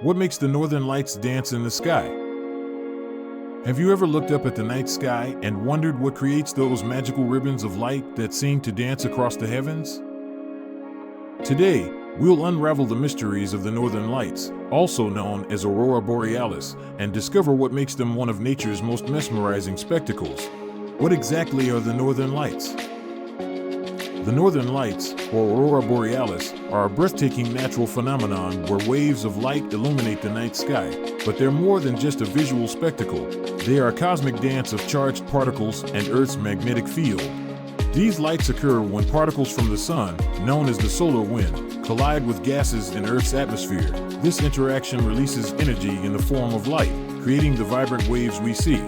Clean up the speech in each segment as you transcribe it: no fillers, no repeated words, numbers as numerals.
What makes the northern lights dance in the sky? Have you ever looked up at the night sky and wondered what creates those magical ribbons of light that seem to dance across the heavens? Today, we'll unravel the mysteries of the northern lights, also known as aurora borealis, and discover what makes them one of nature's most mesmerizing spectacles. What exactly are the northern lights? The northern lights, or aurora borealis, are a breathtaking natural phenomenon where waves of light illuminate the night sky. But they're more than just a visual spectacle. They are a cosmic dance of charged particles and Earth's magnetic field. These lights occur when particles from the sun, known as the solar wind, collide with gases in Earth's atmosphere. This interaction releases energy in the form of light, creating the vibrant waves we see.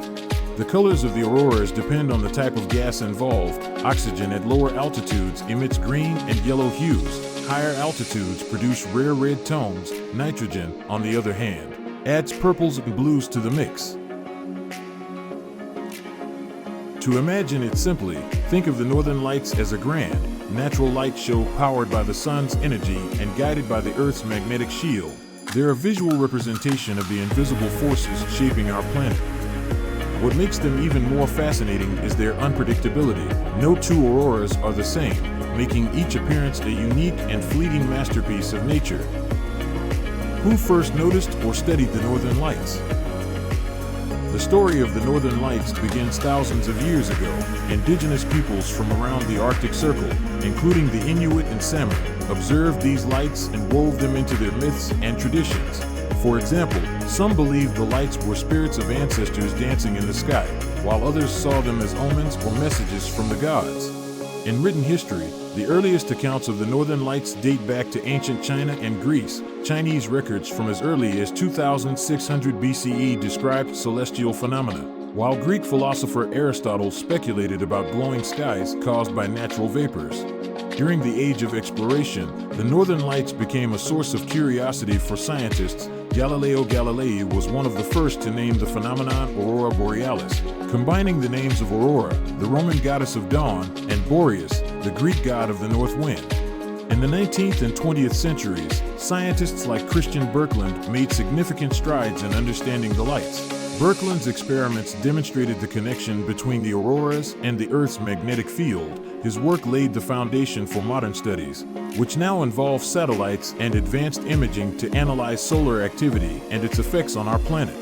The colors of the auroras depend on the type of gas involved. Oxygen at lower altitudes emits green and yellow hues. Higher altitudes produce rare red tones. Nitrogen, on the other hand, adds purples and blues to the mix. To imagine it simply, think of the northern lights as a grand, natural light show powered by the sun's energy and guided by the Earth's magnetic shield. They're a visual representation of the invisible forces shaping our planet. What makes them even more fascinating is their unpredictability. No two auroras are the same, making each appearance a unique and fleeting masterpiece of nature. Who first noticed or studied the northern lights? The story of the northern lights begins thousands of years ago. Indigenous peoples from around the Arctic Circle, including the Inuit and Samoan, observed these lights and wove them into their myths and traditions. For example, some believed the lights were spirits of ancestors dancing in the sky, while others saw them as omens or messages from the gods. In written history, the earliest accounts of the northern lights date back to ancient China and Greece. Chinese records from as early as 2600 BCE described celestial phenomena, while Greek philosopher Aristotle speculated about glowing skies caused by natural vapors. During the Age of Exploration, the northern lights became a source of curiosity for scientists. Galileo Galilei was one of the first to name the phenomenon aurora borealis, combining the names of Aurora, the Roman goddess of dawn, and Boreas, the Greek god of the north wind. In the 19th and 20th centuries, scientists like Christian Birkeland made significant strides in understanding the lights. Birkeland's experiments demonstrated the connection between the auroras and the Earth's magnetic field. His work laid the foundation for modern studies, which now involve satellites and advanced imaging to analyze solar activity and its effects on our planet.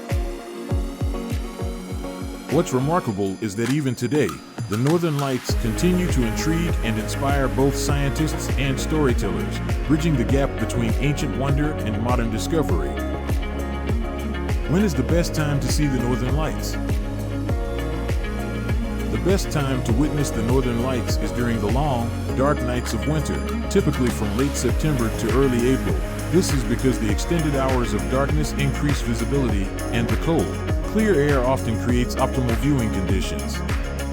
What's remarkable is that even today, the northern lights continue to intrigue and inspire both scientists and storytellers, bridging the gap between ancient wonder and modern discovery. When is the best time to see the northern lights? The best time to witness the northern lights is during the long, dark nights of winter, typically from late September to early April. This is because the extended hours of darkness increase visibility, and the cold, clear air often creates optimal viewing conditions.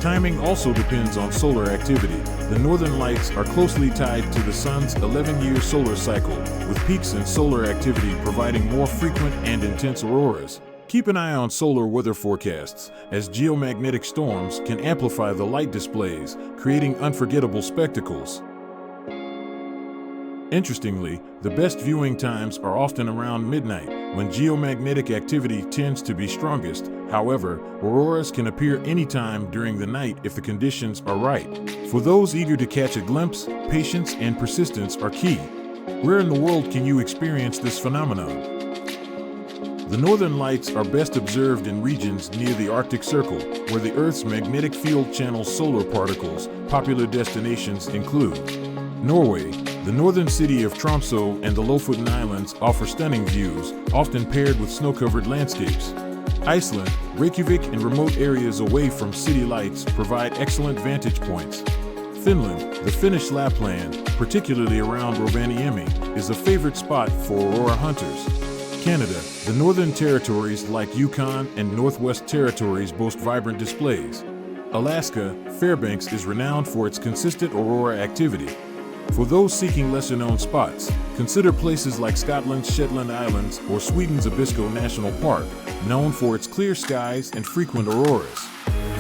Timing also depends on solar activity. The northern lights are closely tied to the sun's 11-year solar cycle, with peaks in solar activity providing more frequent and intense auroras. Keep an eye on solar weather forecasts, as geomagnetic storms can amplify the light displays, creating unforgettable spectacles. Interestingly, the best viewing times are often around midnight, when geomagnetic activity tends to be strongest. However, auroras can appear anytime during the night if the conditions are right. For those eager to catch a glimpse, patience and persistence are key. Where in the world can you experience this phenomenon? The northern lights are best observed in regions near the Arctic Circle, where the Earth's magnetic field channels solar particles. Popular destinations include Norway. The northern city of Tromsø and the Lofoten Islands offer stunning views, often paired with snow-covered landscapes. Iceland, Reykjavik, and remote areas away from city lights provide excellent vantage points. Finland, the Finnish Lapland, particularly around Rovaniemi, is a favorite spot for aurora hunters. Canada, the Northern Territories like Yukon and Northwest Territories boast vibrant displays. Alaska, Fairbanks is renowned for its consistent aurora activity. For those seeking lesser-known spots, consider places like Scotland's Shetland Islands or Sweden's Abisko National Park, known for its clear skies and frequent auroras.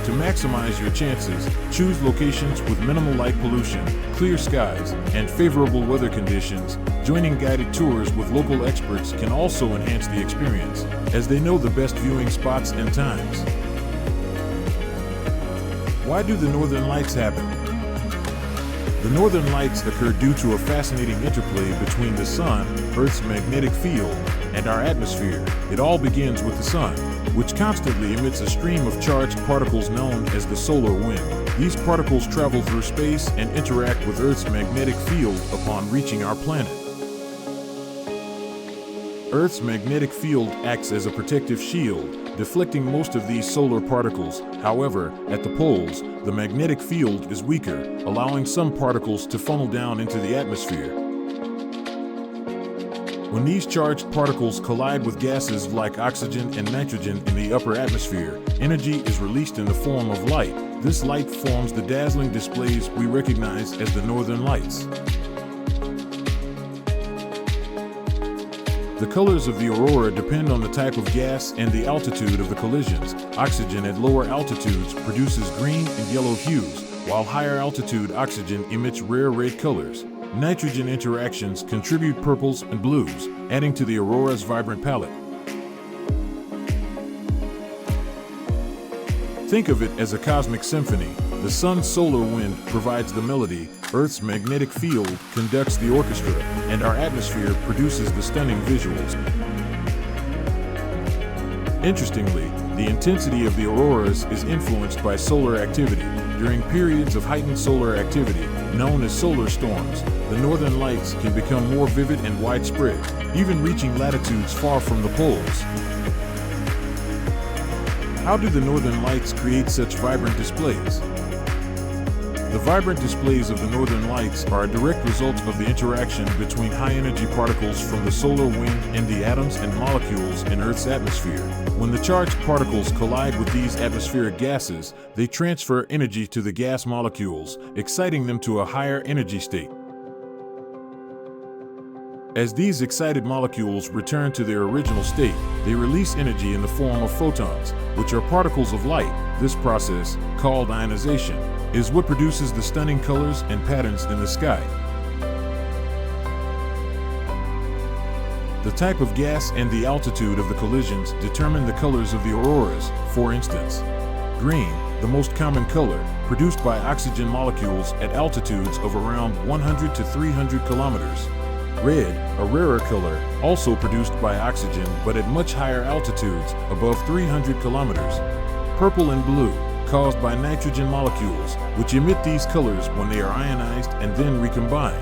To maximize your chances, choose locations with minimal light pollution, clear skies, and favorable weather conditions. Joining guided tours with local experts can also enhance the experience, as they know the best viewing spots and times. Why do the northern lights happen? The northern lights occur due to a fascinating interplay between the sun, Earth's magnetic field, and our atmosphere. It all begins with the sun, which constantly emits a stream of charged particles known as the solar wind. These particles travel through space and interact with Earth's magnetic field upon reaching our planet. Earth's magnetic field acts as a protective shield, deflecting most of these solar particles. However, at the poles, the magnetic field is weaker, allowing some particles to funnel down into the atmosphere. When these charged particles collide with gases like oxygen and nitrogen in the upper atmosphere, energy is released in the form of light. This light forms the dazzling displays we recognize as the northern lights. The colors of the aurora depend on the type of gas and the altitude of the collisions. Oxygen at lower altitudes produces green and yellow hues, while higher altitude oxygen emits rare red colors. Nitrogen interactions contribute purples and blues, adding to the aurora's vibrant palette. Think of it as a cosmic symphony. The sun's solar wind provides the melody, Earth's magnetic field conducts the orchestra, and our atmosphere produces the stunning visuals. Interestingly, the intensity of the auroras is influenced by solar activity. During periods of heightened solar activity, known as solar storms, the northern lights can become more vivid and widespread, even reaching latitudes far from the poles. How do the northern lights create such vibrant displays? The vibrant displays of the northern lights are a direct result of the interaction between high-energy particles from the solar wind and the atoms and molecules in Earth's atmosphere. When the charged particles collide with these atmospheric gases, they transfer energy to the gas molecules, exciting them to a higher energy state. As these excited molecules return to their original state, they release energy in the form of photons, which are particles of light. This process, called ionization, is what produces the stunning colors and patterns in the sky. The type of gas and the altitude of the collisions determine the colors of the auroras. For instance, green, the most common color, produced by oxygen molecules at altitudes of around 100 to 300 kilometers. Red, a rarer color, also produced by oxygen but at much higher altitudes, above 300 kilometers. Purple and blue, caused by nitrogen molecules, which emit these colors when they are ionized and then recombine.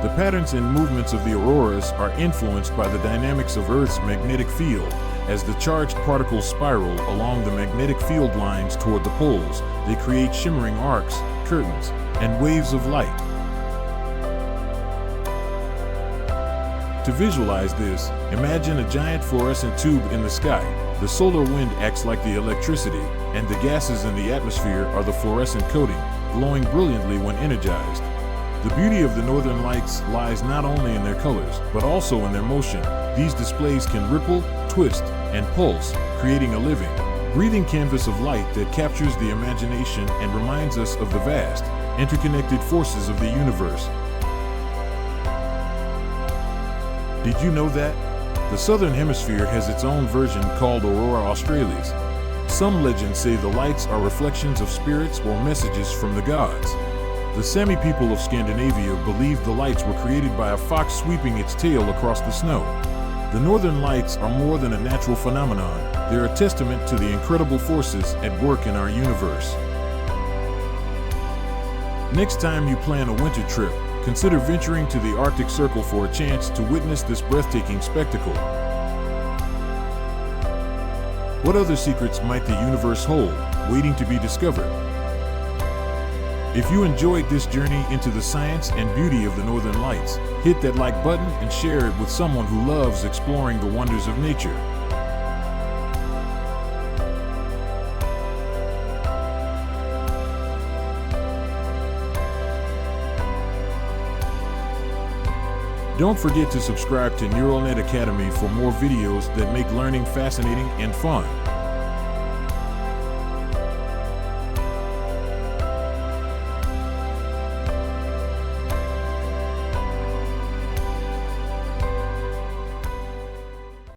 The patterns and movements of the auroras are influenced by the dynamics of Earth's magnetic field. As the charged particles spiral along the magnetic field lines toward the poles, they create shimmering arcs, curtains, and waves of light. To visualize this, imagine a giant fluorescent tube in the sky. The solar wind acts like the electricity, and the gases in the atmosphere are the fluorescent coating, glowing brilliantly when energized. The beauty of the northern lights lies not only in their colors, but also in their motion. These displays can ripple, twist, and pulse, creating a living, breathing canvas of light that captures the imagination and reminds us of the vast, interconnected forces of the universe. Did you know that? The Southern Hemisphere has its own version called Aurora Australis. Some legends say the lights are reflections of spirits or messages from the gods. The Sami people of Scandinavia believed the lights were created by a fox sweeping its tail across the snow. The northern lights are more than a natural phenomenon. They're a testament to the incredible forces at work in our universe. Next time you plan a winter trip, consider venturing to the Arctic Circle for a chance to witness this breathtaking spectacle. What other secrets might the universe hold, waiting to be discovered? If you enjoyed this journey into the science and beauty of the Northern Lights, hit that like button and share it with someone who loves exploring the wonders of nature. Don't forget to subscribe to NeuralNet Academy for more videos that make learning fascinating and fun.